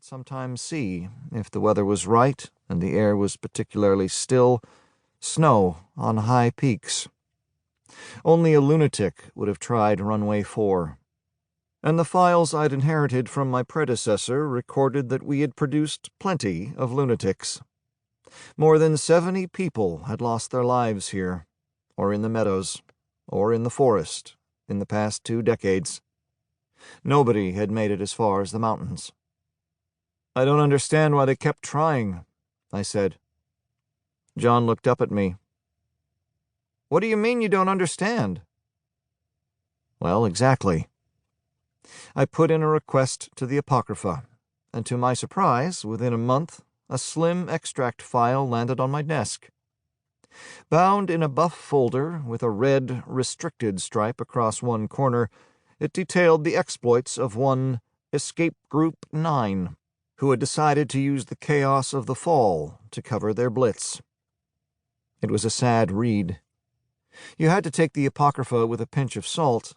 sometimes see, if the weather was right and the air was particularly still, snow on high peaks. Only a lunatic would have tried runway 4. And the files I'd inherited from my predecessor recorded that we had produced plenty of lunatics. More than 70 people had lost their lives here, or in the meadows, or in the forest, in the past 2 decades. Nobody had made it as far as the mountains. "I don't understand why they kept trying," I said. John looked up at me. "What do you mean you don't understand?" "Well, exactly." I put in a request to the Apocrypha, and to my surprise, within a month, a slim extract file landed on my desk. Bound in a buff folder with a red restricted stripe across one corner, it detailed the exploits of one Escape Group 9, who had decided to use the chaos of the fall to cover their blitz. It was a sad read. You had to take the Apocrypha with a pinch of salt,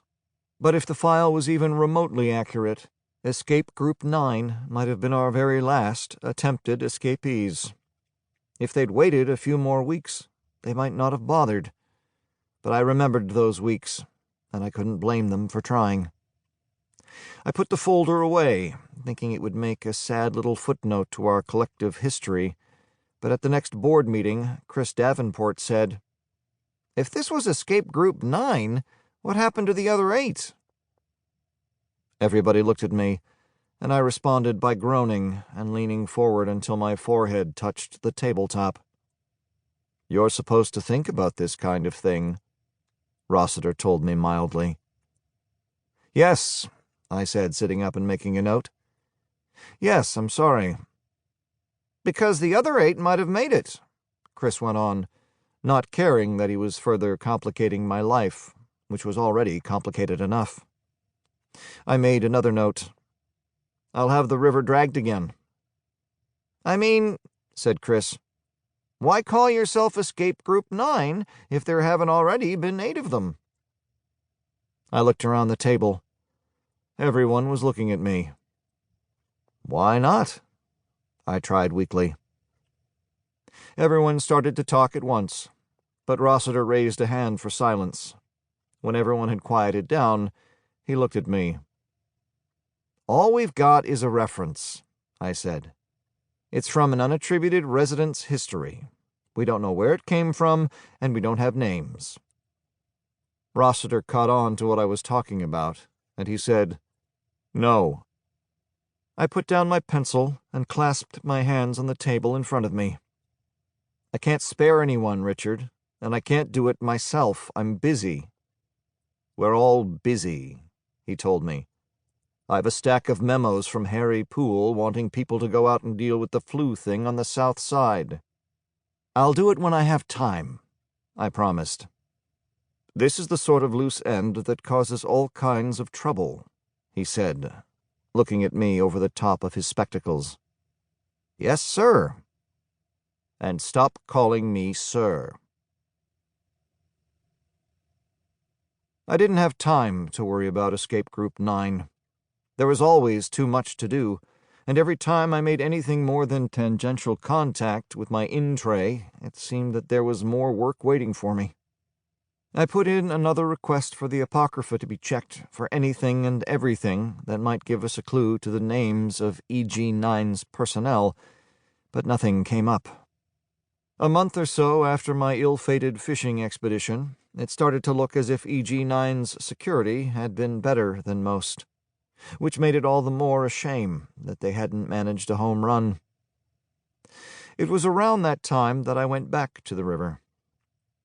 but if the file was even remotely accurate, Escape Group 9 might have been our very last attempted escapees. If they'd waited a few more weeks, they might not have bothered. But I remembered those weeks, and I couldn't blame them for trying. I put the folder away, thinking it would make a sad little footnote to our collective history, but at the next board meeting, Chris Davenport said, "If this was Escape Group 9, what happened to the other 8? Everybody looked at me, and I responded by groaning and leaning forward until my forehead touched the tabletop. "You're supposed to think about this kind of thing," Rossiter told me mildly. "Yes," I said, sitting up and making a note. "Yes, I'm sorry." "Because the other 8 might have made it," Chris went on, not caring that he was further complicating my life, which was already complicated enough. I made another note. "I'll have the river dragged again." "I mean," said Chris, "why call yourself Escape Group 9 if there haven't already been 8 of them?" I looked around the table. Everyone was looking at me. "Why not?" I tried weakly. Everyone started to talk at once, but Rossiter raised a hand for silence. When everyone had quieted down, he looked at me. "All we've got is a reference," I said. "It's from an unattributed resident's history. We don't know where it came from, and we don't have names." Rossiter caught on to what I was talking about, and he said, "No." I put down my pencil and clasped my hands on the table in front of me. "I can't spare anyone, Richard, and I can't do it myself. I'm busy." "We're all busy," he told me. "I've a stack of memos from Harry Poole wanting people to go out and deal with the flu thing on the south side." "I'll do it when I have time," I promised. "This is the sort of loose end that causes all kinds of trouble," he said, looking at me over the top of his spectacles. "Yes, sir." "And stop calling me sir." I didn't have time to worry about Escape Group 9. There was always too much to do, and every time I made anything more than tangential contact with my in-tray, it seemed that there was more work waiting for me. I put in another request for the Apocrypha to be checked for anything and everything that might give us a clue to the names of EG-9's personnel, but nothing came up. A month or so after my ill-fated fishing expedition, it started to look as if EG-9's security had been better than most, which made it all the more a shame that they hadn't managed a home run. It was around that time that I went back to the river.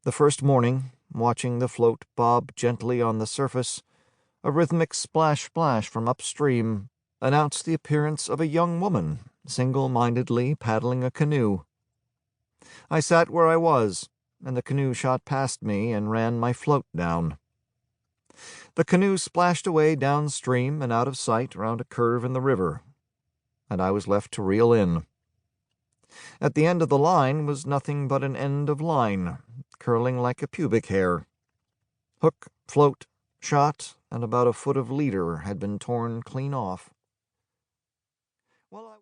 The first morning, watching the float bob gently on the surface, a rhythmic splash-splash from upstream announced the appearance of a young woman single-mindedly paddling a canoe. I sat where I was, and the canoe shot past me and ran my float down. The canoe splashed away downstream and out of sight round a curve in the river, and I was left to reel in. At the end of the line was nothing but an end of line, curling like a pubic hair. Hook, float, shot, and about a foot of leader had been torn clean off.